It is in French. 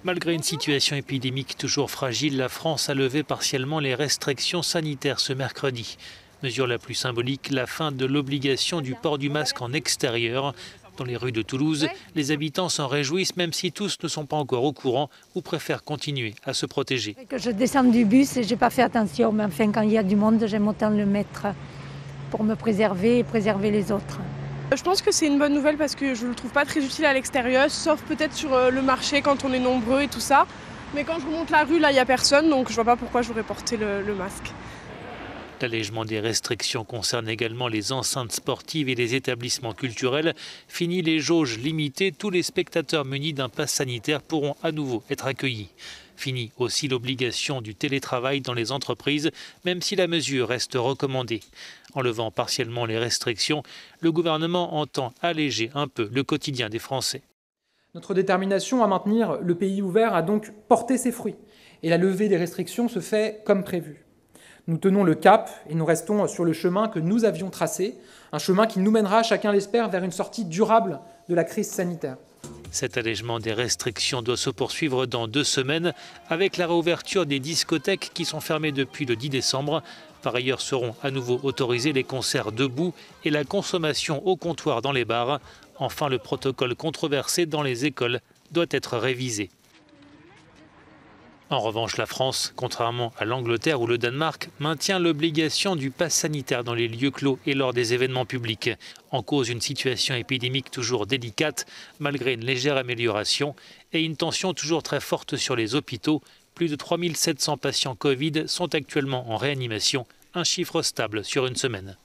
Malgré une situation épidémique toujours fragile, la France a levé partiellement les restrictions sanitaires ce mercredi. Mesure la plus symbolique, la fin de l'obligation du port du masque en extérieur. Dans les rues de Toulouse, les habitants s'en réjouissent même si tous ne sont pas encore au courant ou préfèrent continuer à se protéger. Je descends du bus et je n'ai pas fait attention, mais enfin quand il y a du monde, j'aime autant le mettre pour me préserver et préserver les autres. Je pense que c'est une bonne nouvelle parce que je ne le trouve pas très utile à l'extérieur, sauf peut-être sur le marché quand on est nombreux et tout ça. Mais quand je remonte la rue, là, il n'y a personne, donc je ne vois pas pourquoi j'aurais porté le masque. L'allègement des restrictions concerne également les enceintes sportives et les établissements culturels. Fini les jauges limitées, tous les spectateurs munis d'un pass sanitaire pourront à nouveau être accueillis. Fini aussi l'obligation du télétravail dans les entreprises, même si la mesure reste recommandée. En levant partiellement les restrictions, le gouvernement entend alléger un peu le quotidien des Français. Notre détermination à maintenir le pays ouvert a donc porté ses fruits. Et la levée des restrictions se fait comme prévu. Nous tenons le cap et nous restons sur le chemin que nous avions tracé, un chemin qui nous mènera, chacun l'espère, vers une sortie durable de la crise sanitaire. Cet allègement des restrictions doit se poursuivre dans 2 semaines avec la réouverture des discothèques qui sont fermées depuis le 10 décembre. Par ailleurs, seront à nouveau autorisés les concerts debout et la consommation au comptoir dans les bars. Enfin, le protocole controversé dans les écoles doit être révisé. En revanche, la France, contrairement à l'Angleterre ou le Danemark, maintient l'obligation du pass sanitaire dans les lieux clos et lors des événements publics. En cause, une situation épidémique toujours délicate, malgré une légère amélioration, et une tension toujours très forte sur les hôpitaux. Plus de 3700 patients Covid sont actuellement en réanimation, un chiffre stable sur une semaine.